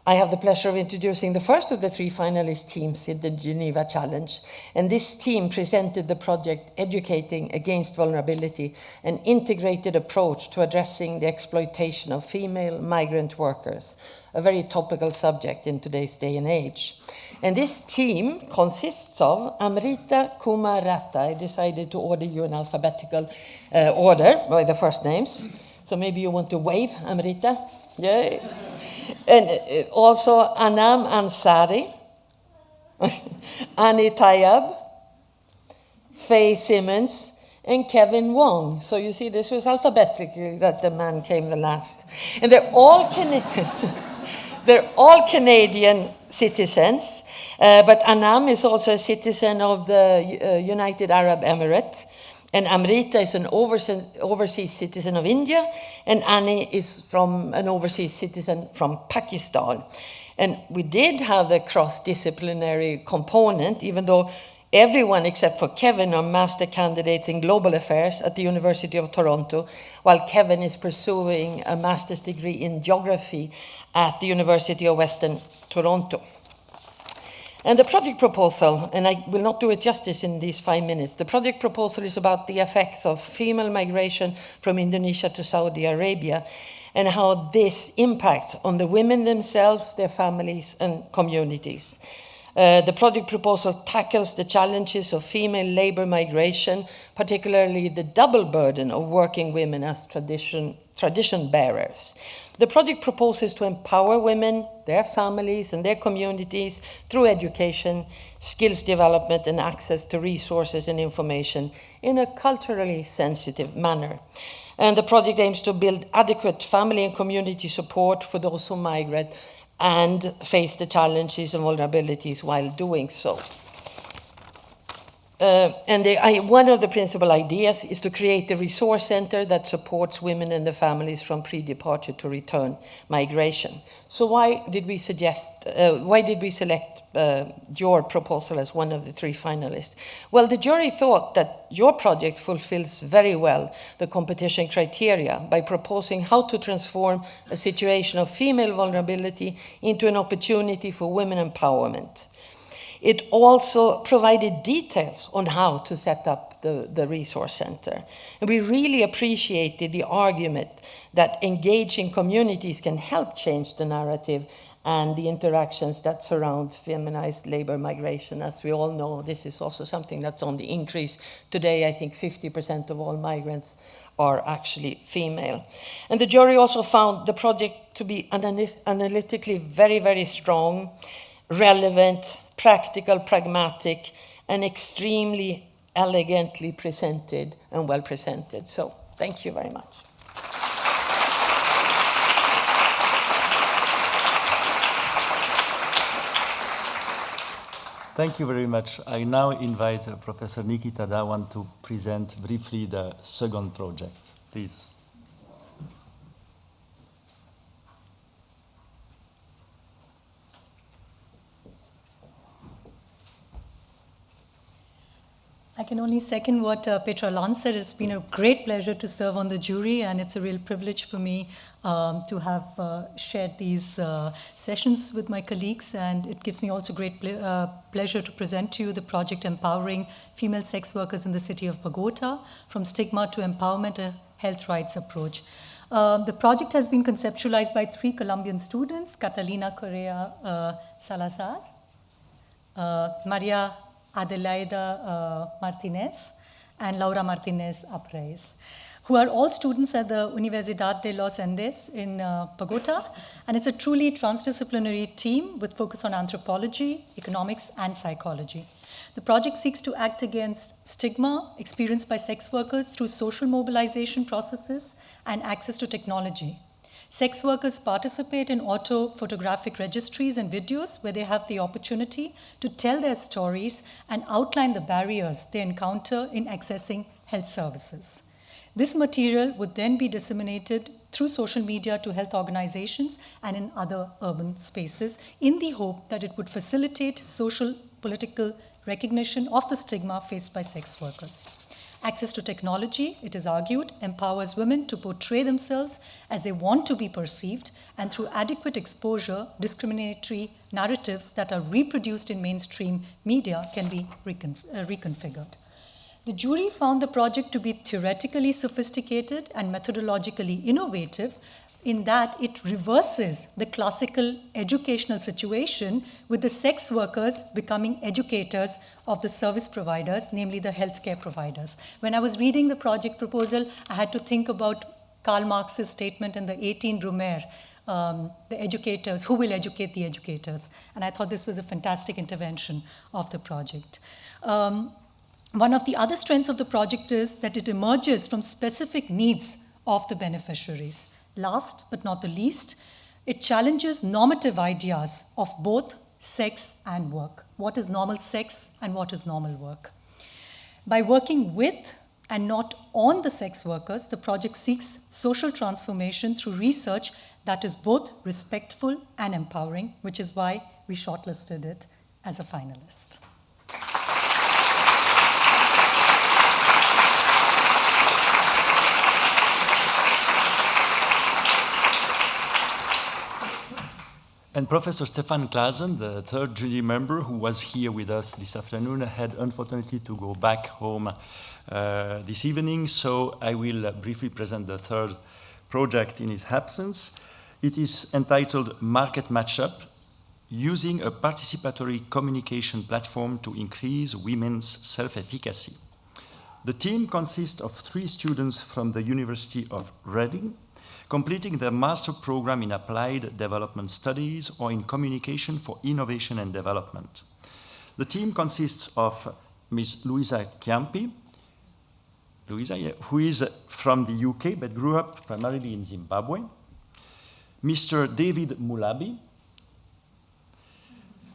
I have the pleasure of introducing the first of the 3 finalist teams in the Geneva Challenge. And this team presented the project Educating Against Vulnerability, an integrated approach to addressing the exploitation of female migrant workers, a very topical subject in today's day and age. And this team consists of Amrita Kumarata. I decided to order you in alphabetical order by the first names. So maybe you want to wave, Amrita? Yeah. And also Anam Ansari, Annie Tayab, Faye Simmons, and Kevin Wong. So you see, this was alphabetically that the man came the last. And they're all Canadian citizens, but Anam is also a citizen of the United Arab Emirates. And Amrita is an overseas citizen of India, and Annie is an overseas citizen from Pakistan. And we did have the cross-disciplinary component, even though everyone except for Kevin are master candidates in global affairs at the University of Toronto, while Kevin is pursuing a master's degree in geography at the University of Western Toronto. And the project proposal, and I will not do it justice in these 5 minutes, the project proposal is about the effects of female migration from Indonesia to Saudi Arabia and how this impacts on the women themselves, their families, and communities. The project proposal tackles the challenges of female labor migration, particularly the double burden of working women as tradition bearers. The project proposes to empower women, their families, and their communities through education, skills development, and access to resources and information in a culturally sensitive manner. And the project aims to build adequate family and community support for those who migrate and face the challenges and vulnerabilities while doing so. One of the principal ideas is to create a resource center that supports women and their families from pre-departure to return migration. So why did we select your proposal as one of the 3 finalists? Well, the jury thought that your project fulfills very well the competition criteria by proposing how to transform a situation of female vulnerability into an opportunity for women empowerment. It also provided details on how to set up the resource center. And we really appreciated the argument that engaging communities can help change the narrative and the interactions that surround feminized labor migration. As we all know, this is also something that's on the increase. Today, I think 50% of all migrants are actually female. And the jury also found the project to be analytically very, very strong, relevant, practical, pragmatic, and extremely elegantly presented and well presented. So thank you very much. Thank you very much. I now invite Professor Nikita Dhawan to present briefly the second project. Please. I can only second what Petra Lon said. It's been a great pleasure to serve on the jury, and it's a real privilege for me to have shared these sessions with my colleagues, and it gives me also great pleasure to present to you the project Empowering Female Sex Workers in the City of Bogota, From Stigma to Empowerment, a Health Rights Approach. The project has been conceptualized by 3 Colombian students, Catalina Correa Salazar, Maria Adelaida Martinez, and Laura Martinez Apres, who are all students at the Universidad de los Andes in Bogota. And it's a truly transdisciplinary team with focus on anthropology, economics, and psychology. The project seeks to act against stigma experienced by sex workers through social mobilization processes and access to technology. Sex workers participate in auto-photographic registries and videos where they have the opportunity to tell their stories and outline the barriers they encounter in accessing health services. This material would then be disseminated through social media to health organizations and in other urban spaces in the hope that it would facilitate social, political recognition of the stigma faced by sex workers. Access to technology, it is argued, empowers women to portray themselves as they want to be perceived, and through adequate exposure, discriminatory narratives that are reproduced in mainstream media can be reconfigured. The jury found the project to be theoretically sophisticated and methodologically innovative in that it reverses the classical educational situation with the sex workers becoming educators of the service providers, namely the healthcare providers. When I was reading the project proposal, I had to think about Karl Marx's statement in the 18 Brumaire, the educators, who will educate the educators? And I thought this was a fantastic intervention of the project. One of the other strengths of the project is that it emerges from specific needs of the beneficiaries. Last but not the least, it challenges normative ideas of both sex and work. What is normal sex and what is normal work? By working with and not on the sex workers, the project seeks social transformation through research that is both respectful and empowering, which is why we shortlisted it as a finalist. And Professor Stefan Claassen, the third jury member who was here with us this afternoon, had unfortunately to go back home this evening, so I will briefly present the third project in his absence. It is entitled Market Matchup, Using a Participatory Communication Platform to Increase Women's Self-Efficacy. The team consists of 3 students from the University of Reading, completing their master program in Applied Development Studies or in Communication for Innovation and Development. The team consists of Ms. Luisa Chiampi, who is from the UK but grew up primarily in Zimbabwe, Mr. David Mulabi,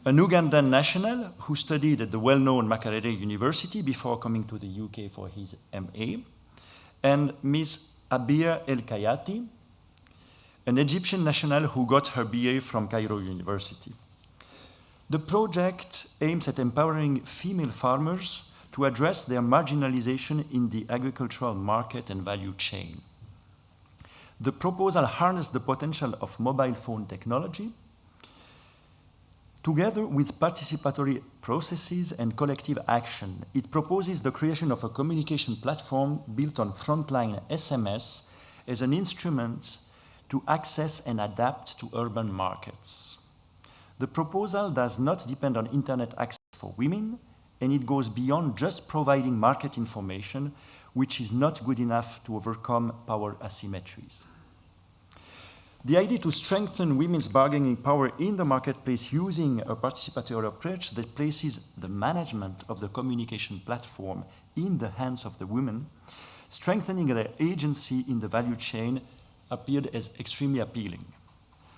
an Ugandan national who studied at the well-known Makerere University before coming to the UK for his MA, and Ms. Abir El-Kayati, an Egyptian national who got her BA from Cairo University. The project aims at empowering female farmers to address their marginalization in the agricultural market and value chain. The proposal harnesses the potential of mobile phone technology together with participatory processes and collective action. It proposes the creation of a communication platform built on frontline SMS as an instrument to access and adapt to urban markets. The proposal does not depend on internet access for women, and it goes beyond just providing market information, which is not good enough to overcome power asymmetries. The idea to strengthen women's bargaining power in the marketplace using a participatory approach that places the management of the communication platform in the hands of the women, strengthening their agency in the value chain, appeared as extremely appealing.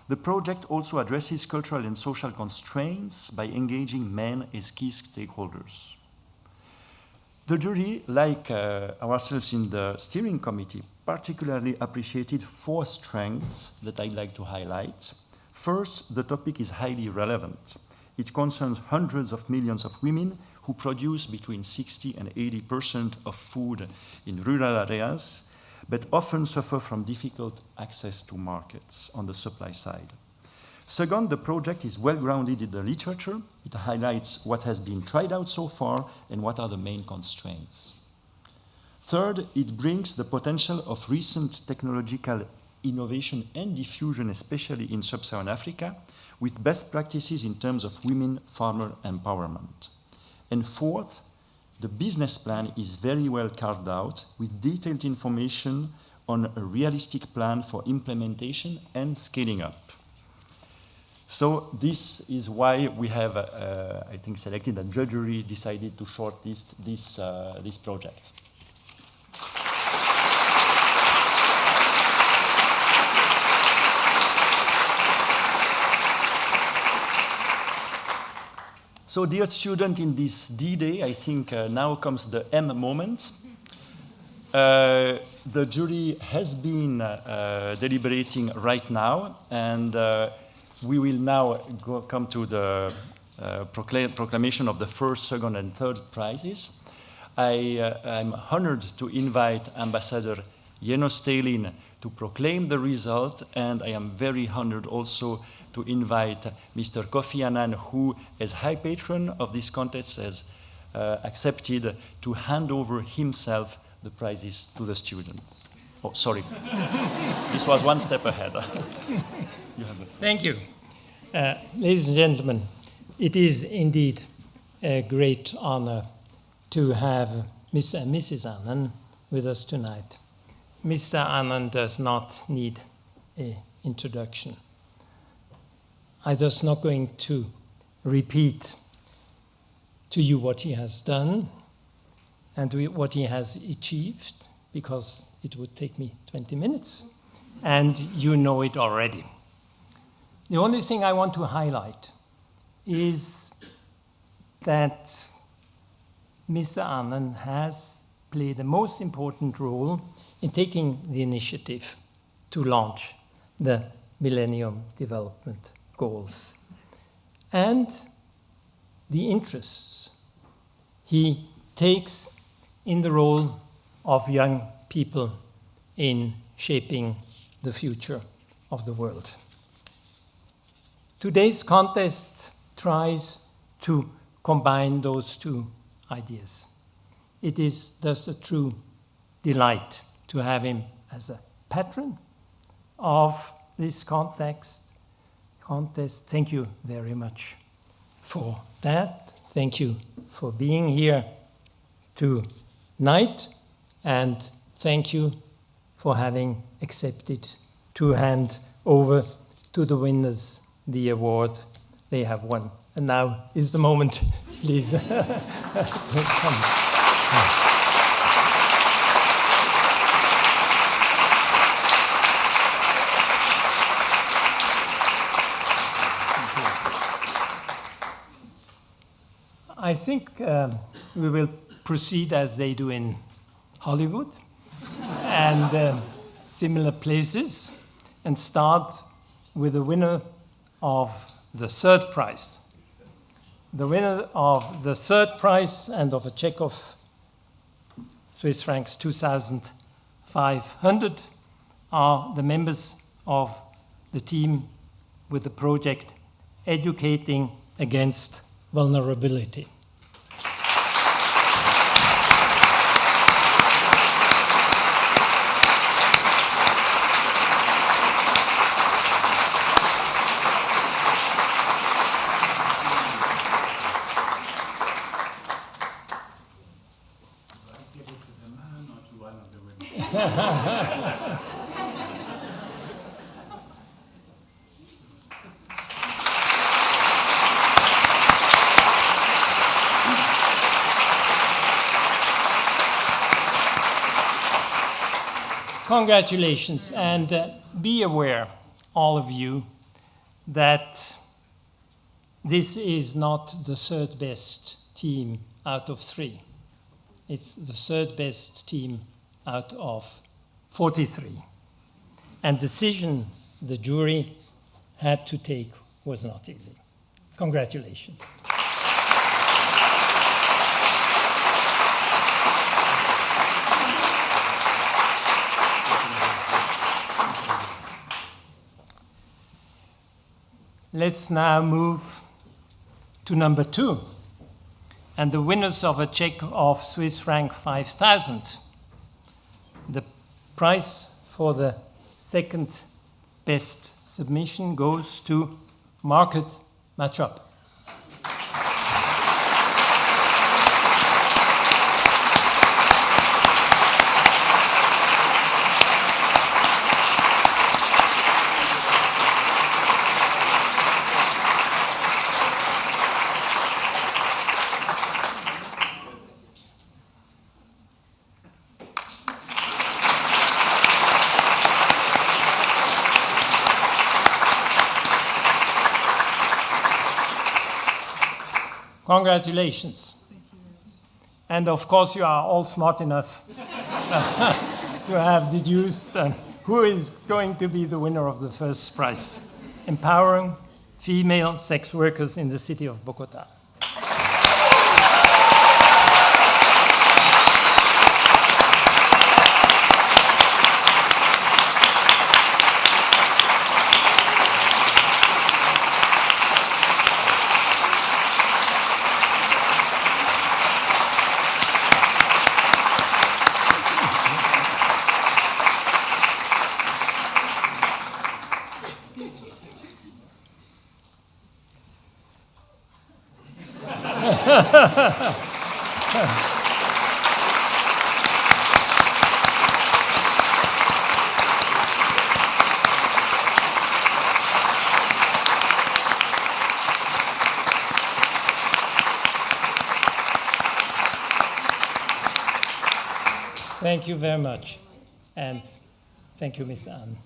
The project also addresses cultural and social constraints by engaging men as key stakeholders. The jury, like ourselves in the steering committee, particularly appreciated 4 strengths that I'd like to highlight. First, the topic is highly relevant. It concerns hundreds of millions of women who produce between 60 and 80% of food in rural areas, but often suffer from difficult access to markets on the supply side. Second, the project is well grounded in the literature. It highlights what has been tried out so far and what are the main constraints. Third, it brings the potential of recent technological innovation and diffusion, especially in sub-Saharan Africa, with best practices in terms of women farmer empowerment. And fourth, the business plan is very well carved out with detailed information on a realistic plan for implementation and scaling up. So this is why we have, I think, selected, and the jury decided to shortlist this project. So dear student, in this D-Day, I think now comes the M moment. The jury has been deliberating right now, and we will now come to the proclamation of the first, second, and third prizes. I'm honored to invite Ambassador Jeno Stalin to proclaim the result, and I am very honored also to invite Mr. Kofi Annan, who, as High Patron of this contest, has accepted to hand over himself the prizes to the students. Oh, sorry. This was one step ahead. Thank you. Ladies and gentlemen, it is indeed a great honor to have Mr. and Mrs. Annan with us tonight. Mr. Annan does not need an introduction. I'm just not going to repeat to you what he has done and what he has achieved, because it would take me 20 minutes, and you know it already. The only thing I want to highlight is that Mr. Annan has played the most important role in taking the initiative to launch the Millennium Development Goals and the interests he takes in the role of young people in shaping the future of the world. Today's contest tries to combine those two ideas. It is thus a true delight to have him as a patron of this contest. Thank you very much for that. Thank you for being here tonight, and thank you for having accepted to hand over to the winners the award they have won. And now is the moment, please. I think we will proceed as they do in Hollywood and similar places, and start with the winner of the third prize. The winner of the third prize and of a check of Swiss francs 2,500 are the members of the team with the project Educating Against Vulnerability. Congratulations, and be aware, all of you, that this is not the third best team out of 3. It's the third best team out of 43. And decision the jury had to take was not easy. Congratulations. let's now move to number 2. And the winners of a check of Swiss franc 5,000. The prize for the second best submission goes to Market Matchup. Congratulations. And of course, you are all smart enough to have deduced who is going to be the winner of the first prize. Empowering female sex workers in the city of Bogota. Thank you very much. And thank you, Ms. Anne.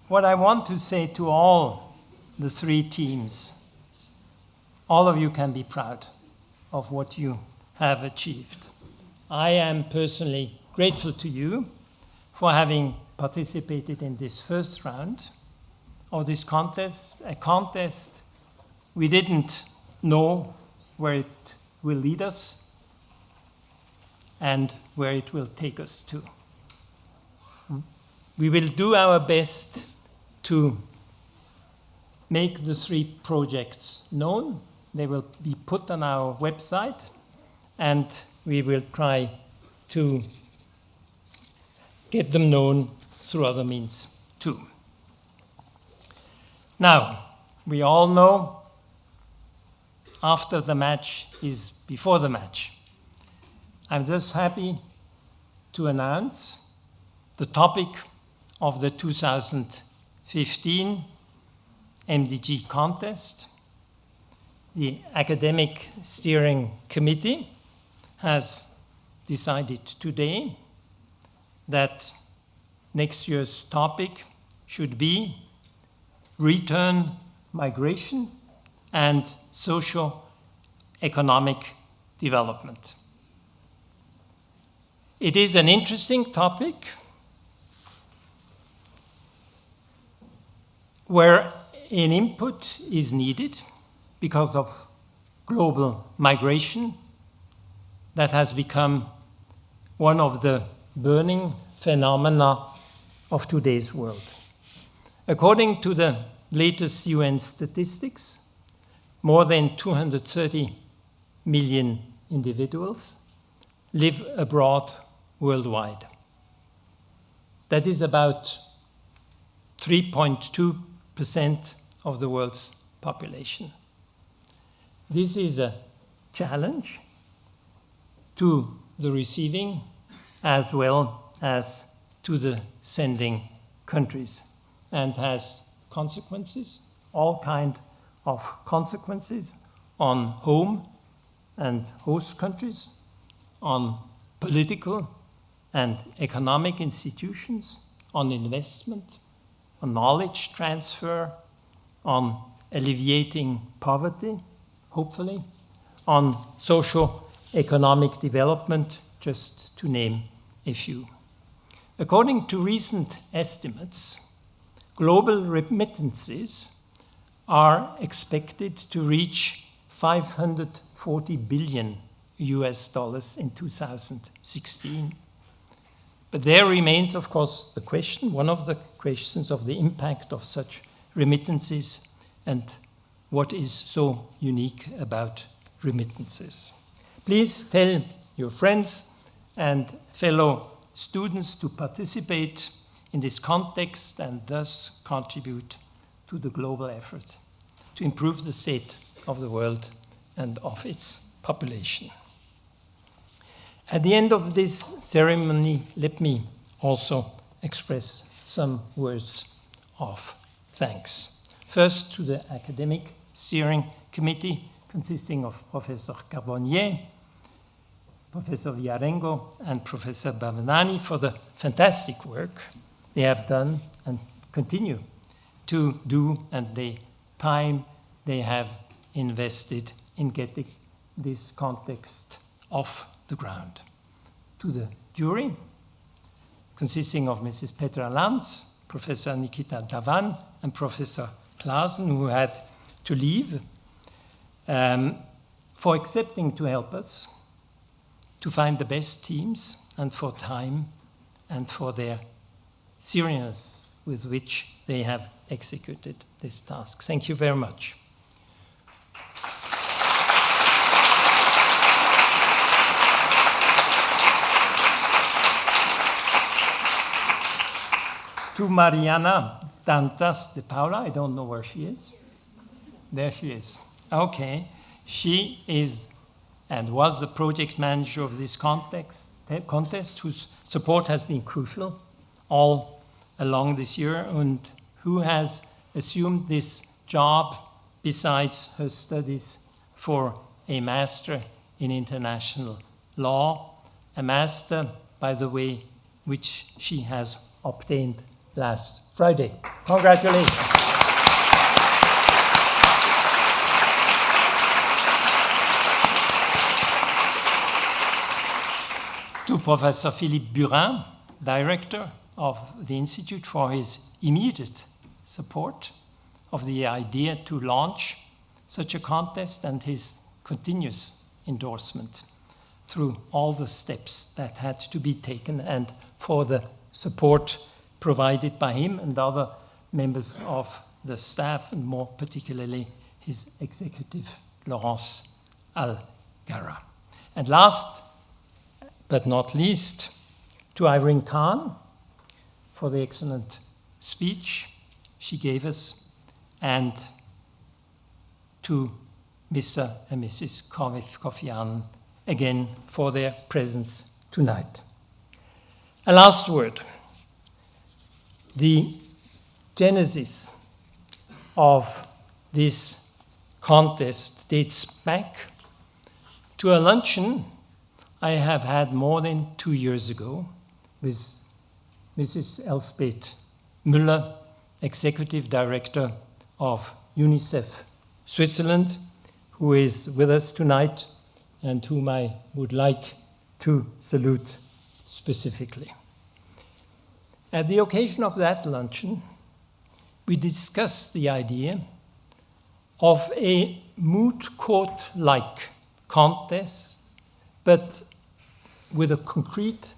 What I want to say to all the 3 teams, all of you can be proud of what you have achieved. I am personally grateful to you for having participated in this first round of this contest, a contest we didn't know where it will lead us and where it will take us to. We will do our best to make the 3 projects known. They will be put on our website, and we will try to get them known through other means too. Now, we all know after the match is before the match. I'm just happy to announce the topic of the 2015 MDG contest. The Academic Steering Committee has decided today that next year's topic should be return, migration, and socio-economic development. It is an interesting topic where an input is needed because of global migration that has become one of the burning phenomena of today's world. According to the latest UN statistics, more than 230 million individuals live abroad worldwide. That is about 3.2% of the world's population. This is a challenge to the receiving as well as to the sending countries, and has consequences, all kinds of consequences on home and host countries, on political and economic institutions, on investment, on knowledge transfer, on alleviating poverty, hopefully, on socio-economic development, just to name a few. According to recent estimates, global remittances are expected to reach 40 billion US dollars in 2016. But there remains, of course, the question, one of the questions of the impact of such remittances and what is so unique about remittances. Please tell your friends and fellow students to participate in this context and thus contribute to the global effort to improve the state of the world and of its population. At the end of this ceremony, let me also express some words of thanks. First, to the Academic Steering Committee, consisting of Professor Carbonnier, Professor Villarengo, and Professor Bavanani, for the fantastic work they have done and continue to do, and the time they have invested in getting this context off the ground. To the jury, consisting of Mrs. Petra Lanz, Professor Nikita Javan, and Professor Klaasen, who had to leave, for accepting to help us to find the best teams, and for time, and for their seriousness with which they have executed this task. Thank you very much. To Mariana Dantas de Paula, I don't know where she is. There she is. Okay. She is and was the project manager of this contest, whose support has been crucial all along this year, and who has assumed this job besides her studies for a master in international law, a master, by the way, which she has obtained last Friday. Congratulations. To Professor Philippe Burin, director of the Institute, for his immediate support of the idea to launch such a contest and his continuous endorsement through all the steps that had to be taken, and for the support provided by him and other members of the staff, and more particularly his executive, Laurence Algara. And last but not least, to Irene Khan for the excellent speech she gave us, and to Mr. and Mrs. Kofi Annan again for their presence tonight. A last word. The genesis of this contest dates back to a luncheon I have had more than 2 years ago with Mrs. Elsbeth Müller, Executive Director of UNICEF Switzerland, who is with us tonight and whom I would like to salute specifically. At the occasion of that luncheon, we discussed the idea of a moot court-like contest, but with a concrete,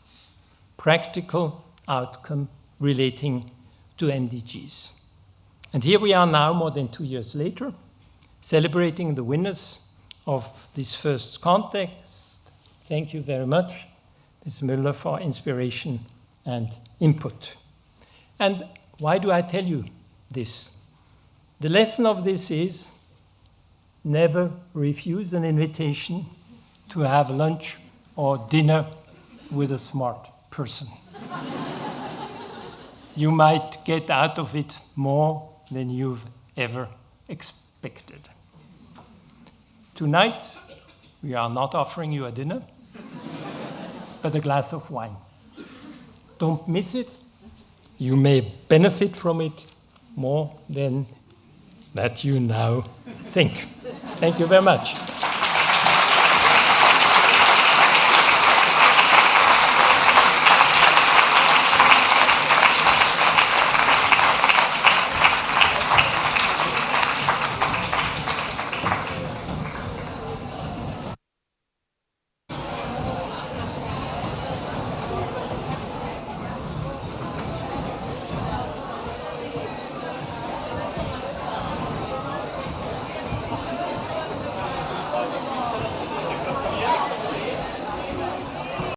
practical outcome relating to MDGs. And here we are now, more than 2 years later, celebrating the winners of this first contest. Thank you very much, Ms. Müller, for inspiration and input. And why do I tell you this? The lesson of this is never refuse an invitation to have lunch or dinner with a smart person. You might get out of it more than you've ever expected. Tonight, we are not offering you a dinner, but a glass of wine. Don't miss it. You may benefit from it more than that you now think. Thank you very much.